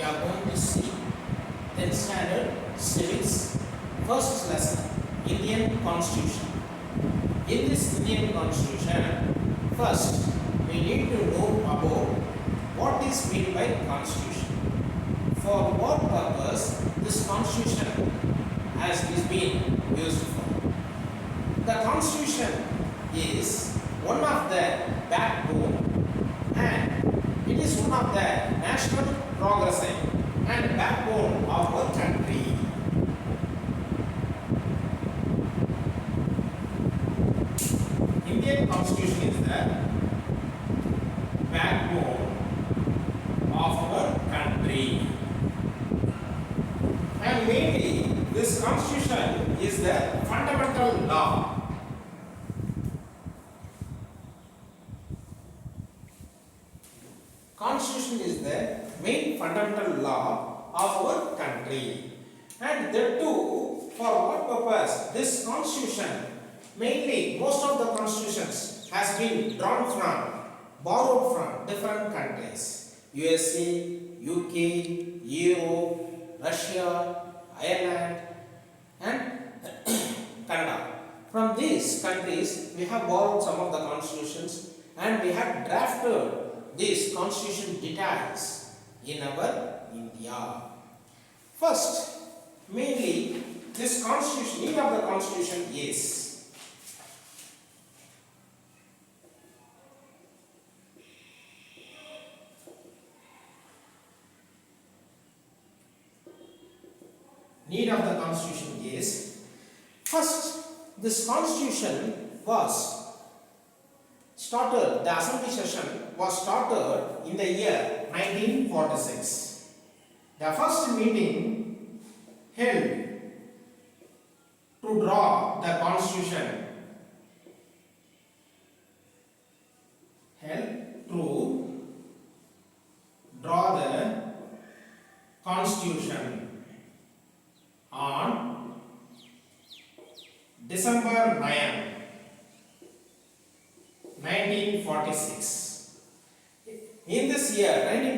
we are going to see 10th standard civics first lesson, Indian Constitution. In this Indian Constitution, first we need to know about what is meant by Constitution. For what purpose this Constitution is being used for. The Constitution is one of the backbone and it is one of the national progress and backbone of our country. Indian Constitution is the backbone of our country. And mainly this Constitution is the fundamental law. Constitution is the main fundamental law of our country. And there too, for what purpose? This Constitution, mainly most of the constitutions has been borrowed from different countries. USA, UK, Europe, Russia, Ireland and Canada. From these countries, we have borrowed some of the constitutions and we have drafted these constitution details in our India. First, mainly this constitution, need of the constitution is first, this constitution was started, the assembly session was started in the year 1946. The first meeting held to draw the constitution on December 9, 1946. In this year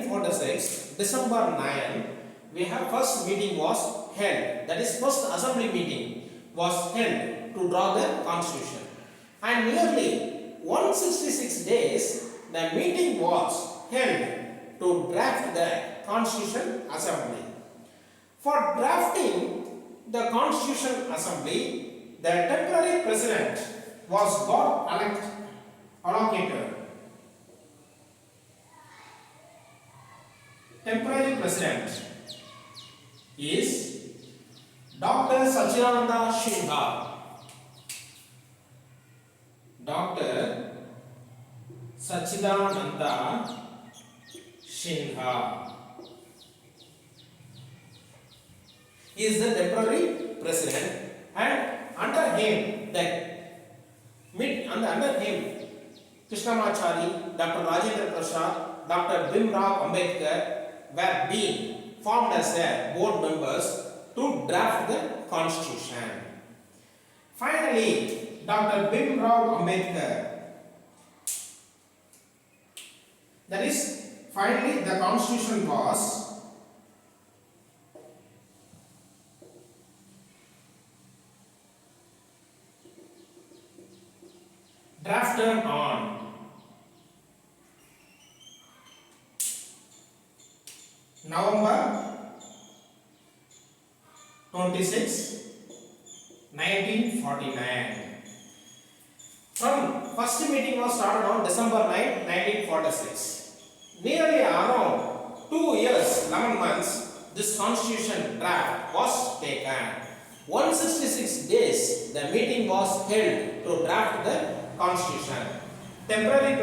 1946, December 9, we have first meeting was held. That is first assembly meeting was held to draw the constitution. And nearly 166 days the meeting was held to draft the constitution assembly. For drafting the constitution assembly, the temporary president was allocated. Temporary president is Dr. Sachidananda Singha. Dr. Sachidananda Singha is the temporary president, and under him Krishnamachari, Dr. Rajendra Prasad, Dr. Bhimrao Ambedkar were being formed as board members to draft the constitution. Finally, Dr. Bhimrao Ambedkar, that is, finally the constitution was drafted on November 26, 1949. From first meeting was started on December 9, 1946. Nearly around 2 years, 11 months, this constitution draft was taken. 166 days, the meeting was held to draft the constitution. Temporary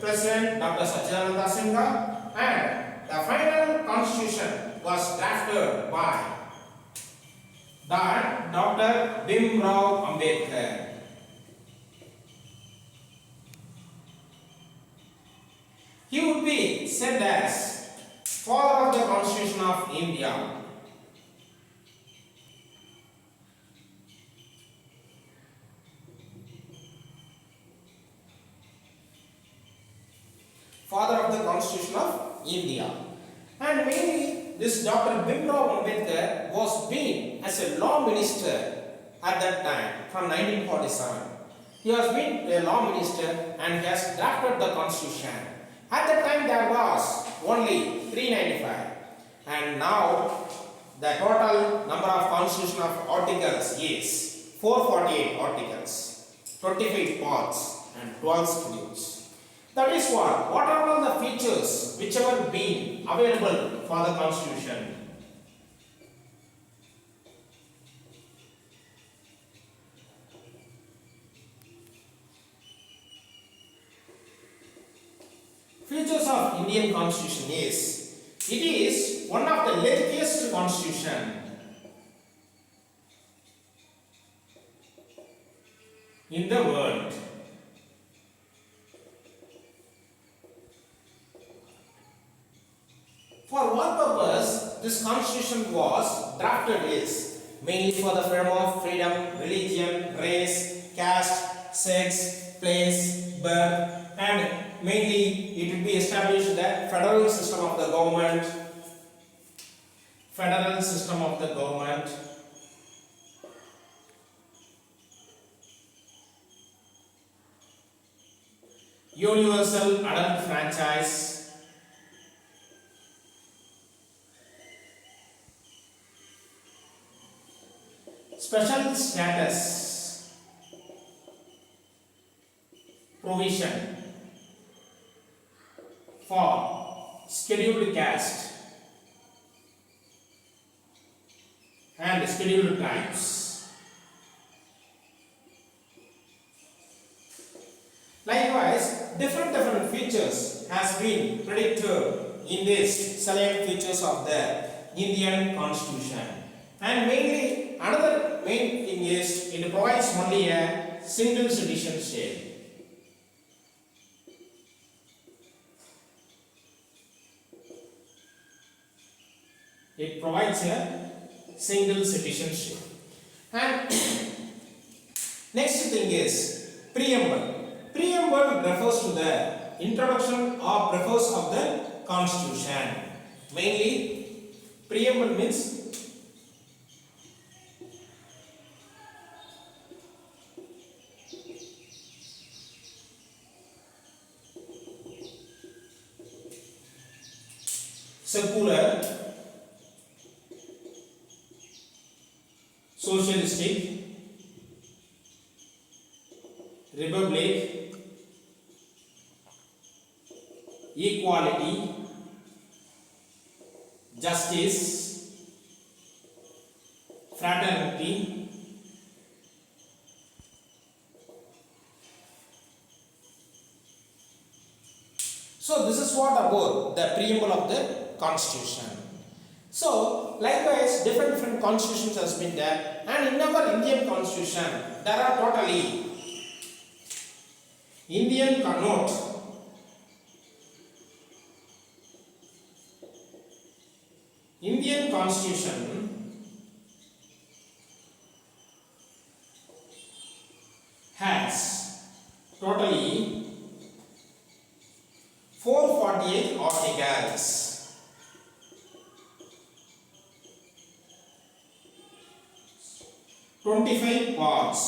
president Dr. Sachidananda Singha, and the final constitution was drafted by Dr. Bhimrao Ambedkar. He would be said as father of the Constitution of India. father of the Constitution of India. And mainly this Dr. Bimrao Ambedkar was being as a law minister at that time from 1947. He was being a law minister and he has drafted the constitution. At that time there was only 395 and now the total number of constitution of articles is 448 articles, 25 parts and 12 schedules. That is what? What are all the features which have been available for the constitution? Features of Indian constitution is, it is one of the lengthiest constitution in the world. For what purpose this constitution was drafted is mainly for the freedom of freedom, religion, race, caste, sex, place, birth, and mainly it will be established the federal system of the government. Federal system of the government. Universal adult franchise. Special status provision for scheduled caste and scheduled tribes. Likewise, different features has been predicted in this salient features of the Indian Constitution. And mainly, another main thing is it provides only a single citizenship. It provides a single citizenship. And next thing is preamble. Preamble refers to the introduction or preface of the constitution. Mainly, preamble means secular, socialistic, republic, equality, justice, fraternity, so this is what about the preamble of the Constitution. So likewise different constitutions has been there, and in our Indian Constitution there are totally Indian Constitution has totally 448 articles. 25 parts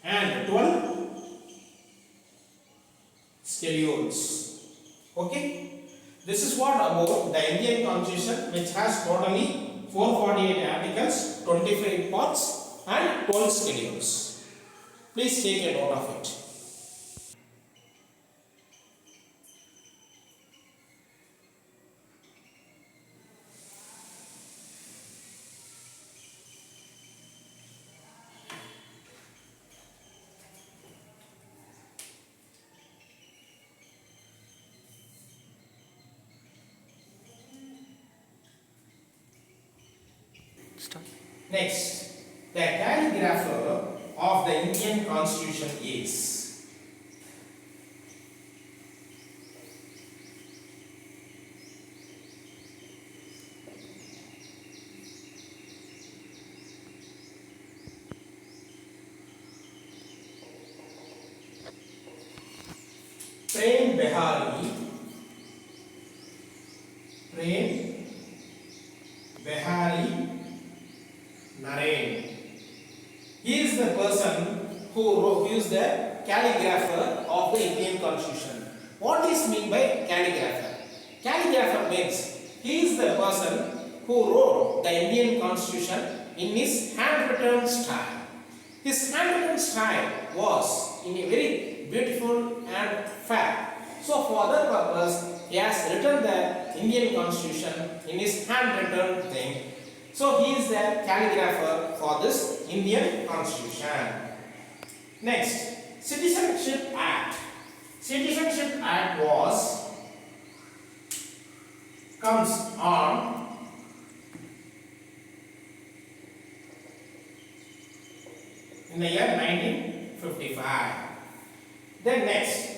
and 12 schedules. Okay, this is what about the Indian Constitution, which has totally 448 articles, 25 parts and 12 schedules. Please take a note of it. Next, the calligrapher of the Indian Constitution is Prem Behari Naren. He is the person who is the calligrapher of the Indian Constitution. What is meant by calligrapher? Calligrapher means he is the person who wrote the Indian Constitution in his handwritten style. His handwritten style was in a very beautiful and fair. So for that purpose, he has written the Indian Constitution in his handwritten thing. So he is the calligrapher for this Indian Constitution. Next, Citizenship Act. Citizenship Act comes on in the year 1955. Then next,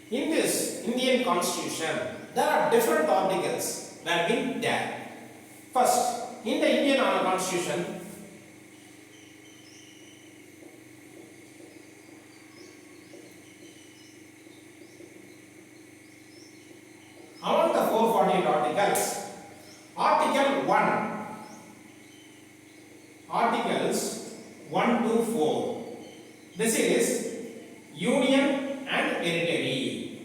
in this Indian Constitution, there are different articles that have been there. First, in the Indian Constitution, among the 448 articles, Articles 1 to 4. This is Union and Territory.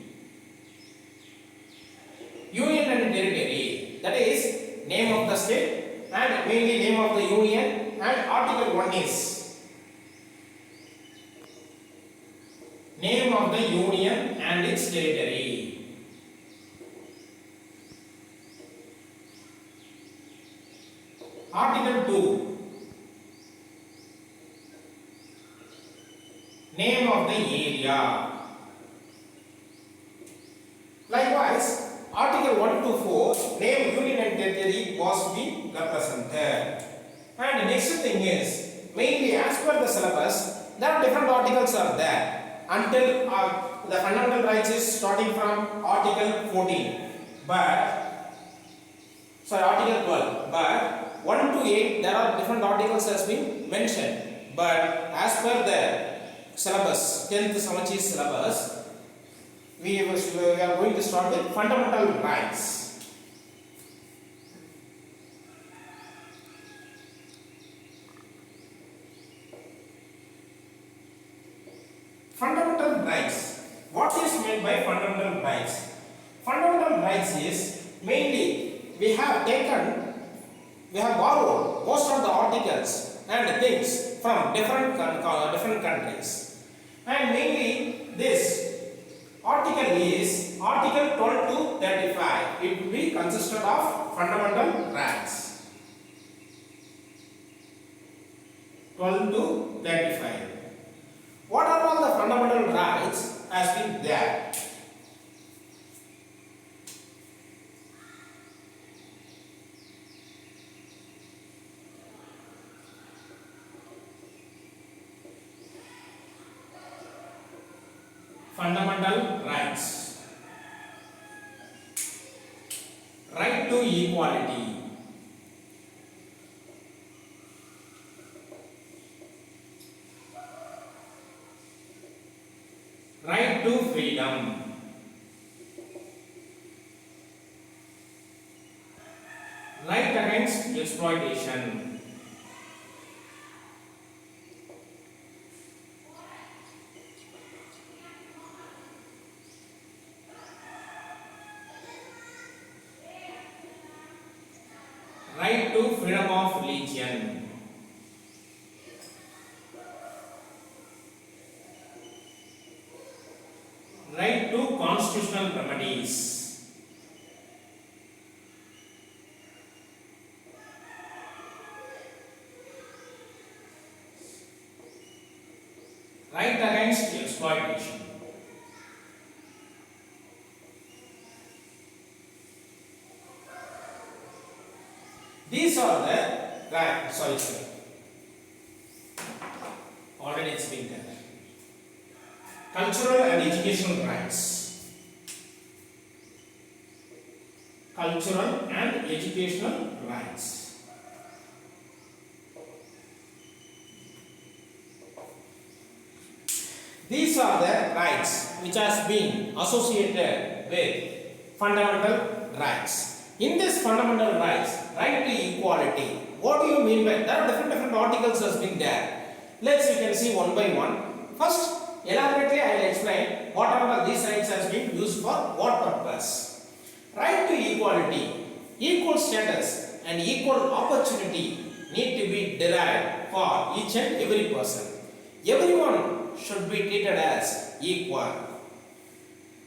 Union and Territory, that is name of the state and mainly name of the union, and Article 1 is name of the union and its territory. Article 2, name of the area. Likewise, Article 1 to 4, name, union and territory was being represented. And next thing is, mainly as per the syllabus, there are different articles are there until the fundamental rights is starting from Article 14. Article 12. But 1 to 8, there are different articles has been mentioned. But as per the syllabus, 10th Samacheer syllabus, we are going to start with fundamental rights. Fundamental rights. What is meant by fundamental rights? Fundamental rights is mainly we have borrowed most of the articles and things from different countries, and mainly this article is Article 12 to 35. It will be consisted of fundamental rights. 12 to 35. What are all the fundamental rights has been there? Fundamental rights. Right to equality. Right to freedom. Right against exploitation. Right to freedom of religion. Right to constitutional remedies. Right against exploitation. These are the right. Sorry. Already it's been done. Cultural and educational rights. Cultural and educational rights. These are the rights which has been associated with fundamental rights. In this fundamental rights, right to equality, what do you mean by? There are different articles has been there. Let's you can see one by one. First, elaborately I will explain whatever these rights has been used for what purpose. Right to equality, equal status and equal opportunity need to be derived for each and every person. Everyone should be treated as equal.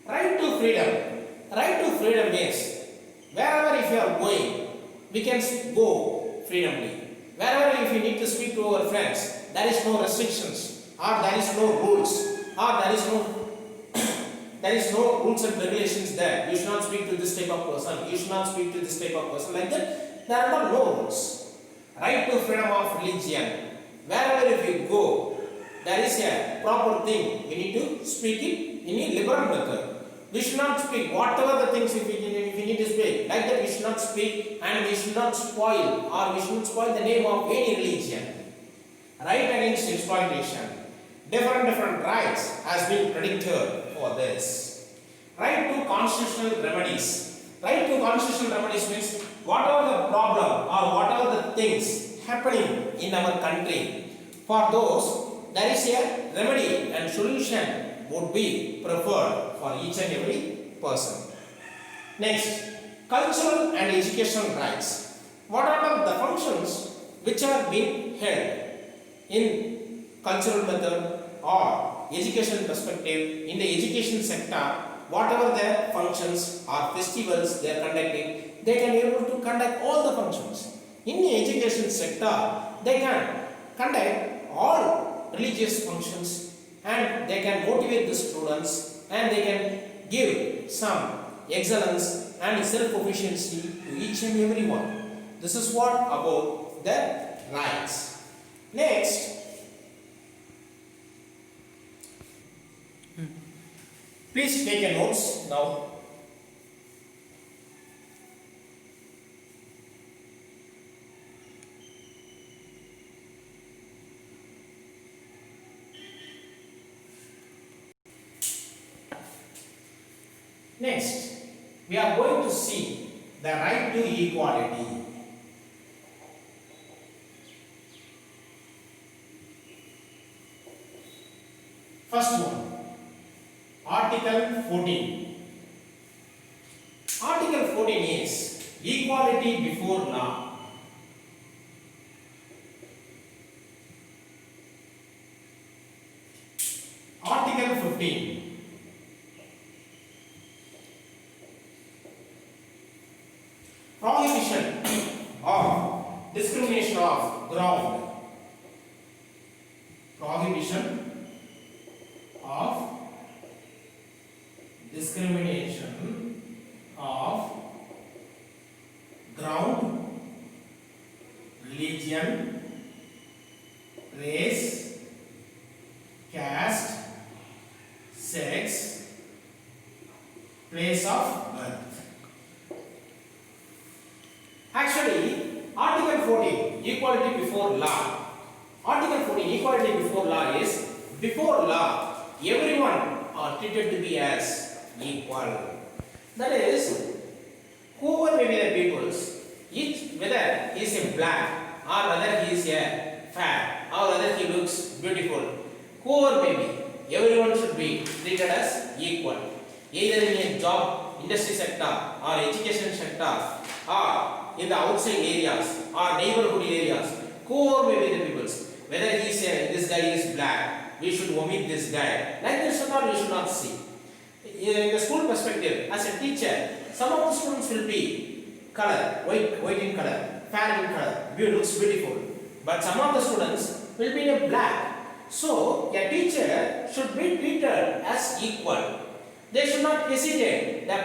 Right to freedom. Right to freedom means wherever if you are going, we can go freely. Wherever if you need to speak to our friends, there is no restrictions or there is no rules or there is no rules and regulations there. You should not speak to this type of person. You should not speak to this type of person. Like that, there are no rules. Right to freedom of religion. Wherever if you go, there is a proper thing. We need to speak it in a liberal method. We should not speak whatever the things if we need to speak. Like that, we should not speak and we should not spoil or we should not spoil the name of any religion. Right against exploitation. Different rights has been predicted for this. Right to constitutional remedies. Right to constitutional remedies means whatever the problem or whatever the things happening in our country, for those there is a remedy and solution would be preferred for each and every person. Next, cultural and educational rights. What are the functions which are being held in cultural method or education perspective in the education sector? Whatever their functions or festivals they are conducting, they can be able to conduct all the functions. In the education sector, they can conduct all religious functions and they can motivate the students and they can give some excellence and self-sufficiency to each and every one. This is what about the rights. Next, please take a notes now. Next, we are going to see the right to equality. First one, Article 14. Article 14 is equality before law. Article 15. Prohibition of discrimination of ground. Prohibition of discrimination of ground, religion, race, caste, sex, place of birth. Actually, Article 14, equality before law. Article 14, equality before law is, before law, everyone are treated to be as equal. That is, whoever may be the peoples, each whether he is a black or whether he is a fair or whether he looks beautiful, whoever may be, everyone should be treated as equal. Either in a job, industry sector or education sector or in the outside areas or neighborhood areas, whoever may be the peoples, whether he is this guy is black, we should omit this guy. Like this or not, we should not see. In the school perspective, as a teacher, some of the students will be color, white in color, fair in color, looks beautiful. But some of the students will be in a black. So, a teacher should be treated as equal. They should not hesitate the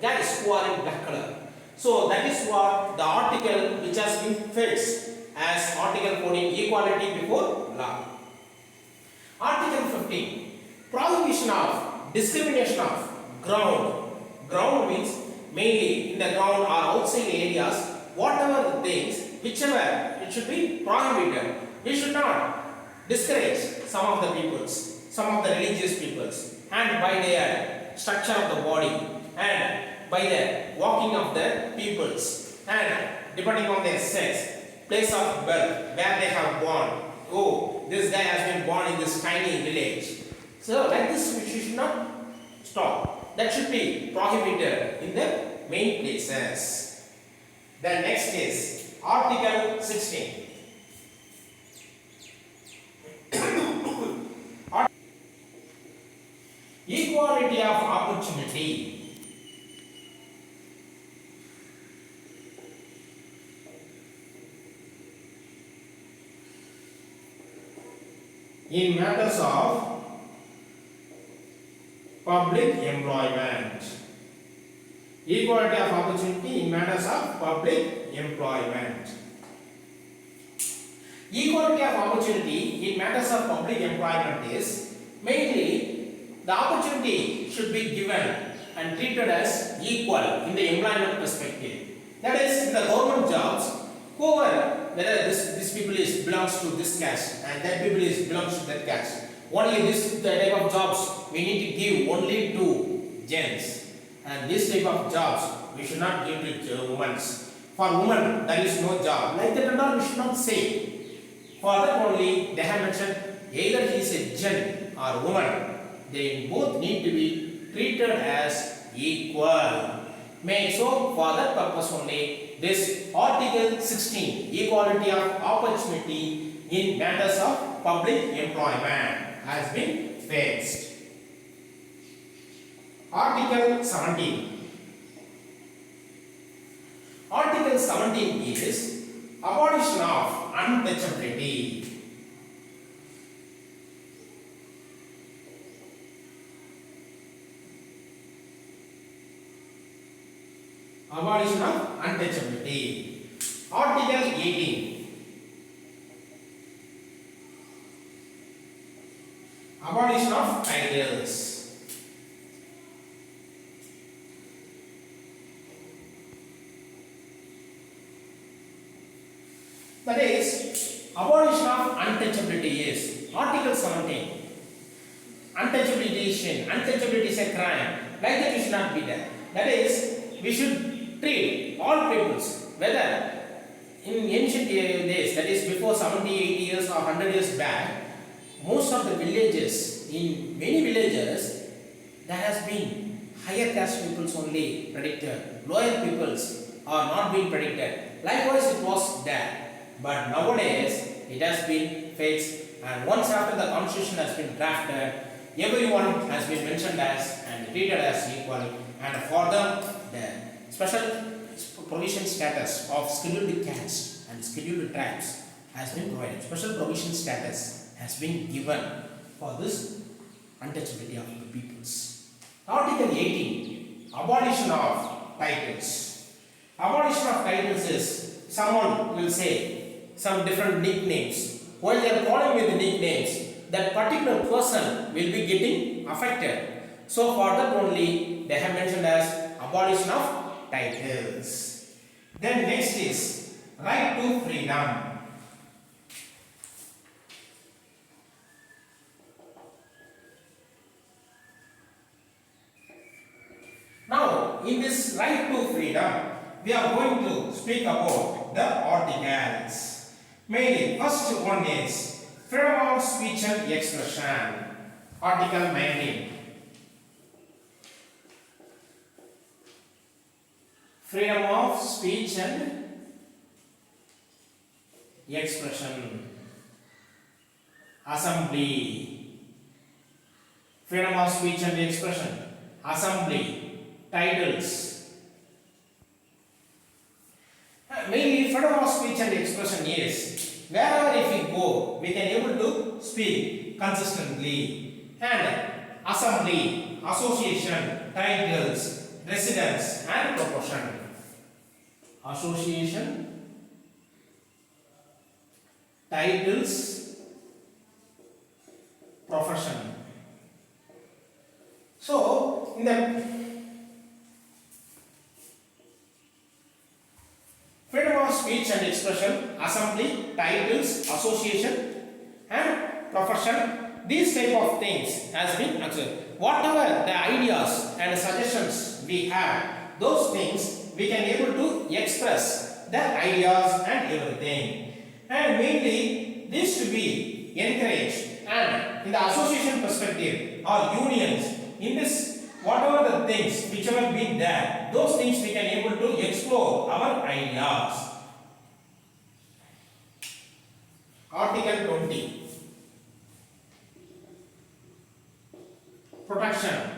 guys who are in black color. So, that is what the article which has been fixed as Article 14, equality before law. Article 15, prohibition of discrimination of ground. Ground means mainly in the ground or outside areas, whatever the things, whichever, it should be prohibited. We should not discourage some of the peoples, some of the religious peoples, and by their structure of the body and by the walking of the peoples and depending on their sex, place of birth, where they have born. Oh, this guy has been born in this tiny village. So like this we should not stop. That should be prohibited in the main places. Then next is Article 16. Equality of opportunity. In matters of public employment. Equality of opportunity in matters of public employment. Equality of opportunity in matters of public employment is mainly the opportunity should be given and treated as equal in the employment perspective. That is, in the government jobs, whoever, whether this people belongs to this caste and that people belongs to that caste, only this type of jobs we need to give only to gents, and this type of jobs we should not give to women. For women there is no job. Like that and all we should not say. For that only they have mentioned either he is a gent or woman. They both need to be treated as equal. So for that purpose only this Article 16, equality of opportunity in matters of public employment, has been fixed. Article 17. Article 17 is abolition of untouchability. Abolition of untouchability. Article 18. Abolition of titles. That is, abolition of untouchability is Article 17. Untouchability. Untouchability is a crime. Like that, we should not be there. That is, we should treat all peoples, whether in ancient days, that is before 70, 80 years or 100 years back, most of the villages, in many villages, there has been higher caste peoples only predicted, lower peoples are not being predicted. Likewise, it was there. But nowadays, it has been fixed, and once after the constitution has been drafted, everyone has been mentioned as and treated as equal, and for them, the special provision status of scheduled castes and scheduled tribes has been provided. Special provision status has been given for this untouchability of the peoples. Article 18, abolition of titles. Abolition of titles is someone will say some different nicknames. While they are calling with the nicknames, that particular person will be getting affected. So for that only they have mentioned as abolition of titles. Then next is right to freedom. Now in this right to freedom, we are going to speak about the articles. Mainly, first one is freedom of speech and expression. Article 19. Freedom of speech and expression. Assembly. Freedom of speech and expression. Assembly. Titles. Mainly, freedom of speech and expression is wherever if we go, we can able to speak consistently. And assembly, association, titles, residence and profession. Association, titles, profession. So, in the freedom of speech and expression, assembly, titles, association and profession, these type of things has been answered. Whatever the ideas and suggestions we have, those things we can able to express the ideas and everything. And mainly this to be encouraged, and in the association perspective or unions, in this whatever the things whichever be there, those things we can able to explore our ideas. Article 20. Protection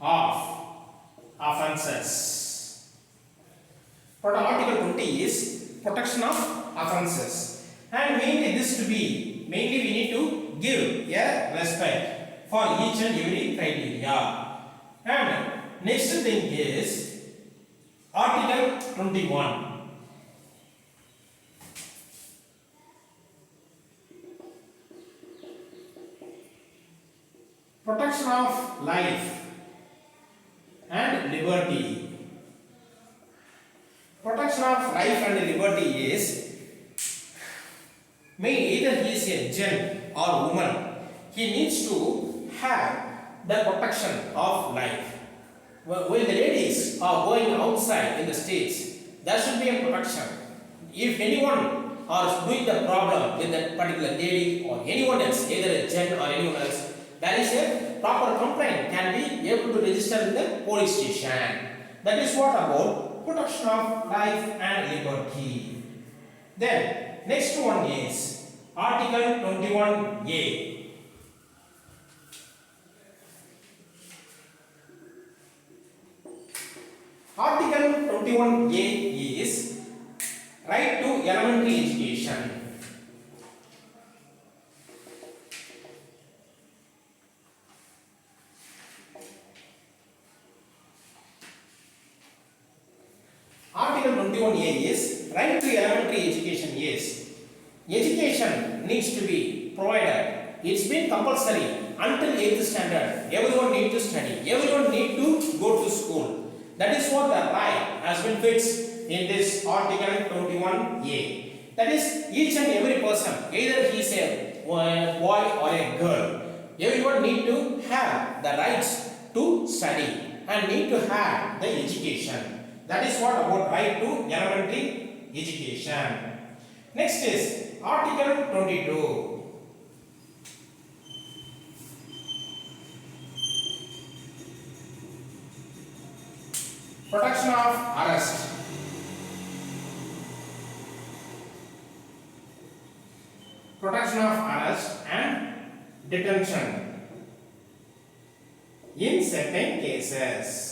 of offences. Article 20 is protection of offences, and mainly this to be, mainly we need to give a respect for each and every criteria. And next thing is Article 21. Protection of life and liberty. Protection of life and liberty is, may either he is a gent or woman, he needs to have the protection of life. While the ladies are going outside in the streets, there should be a protection. If anyone are doing the problem with that particular lady or anyone else, either a gent or anyone else, there is a proper complaint can be able to register in the police station. That is what about protection of life and liberty. Then next one is Article 21A. Article 21A is right to elementary education. Article 21A is right to elementary education. Yes, education needs to be provided. It's been compulsory until 8th standard. Everyone need to study. Everyone need to go to school. That is what the right has been fixed in this Article 21A. That is, each and every person, either he is a boy or a girl, everyone need to have the rights to study and need to have the education. That is what about right to elementary education. Next is Article 22. Protection of arrest. Protection of arrest and detention in certain cases.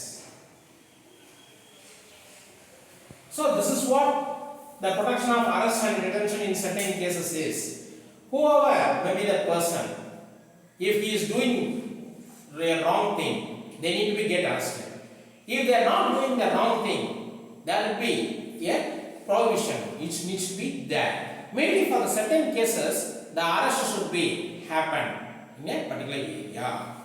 So this is what the protection of arrest and detention in certain cases is. Whoever may be the person, if he is doing a wrong thing, they need to be get arrested. If they are not doing the wrong thing, there will be a prohibition which needs to be there. Mainly for the certain cases, the arrest should be happen in a particular area.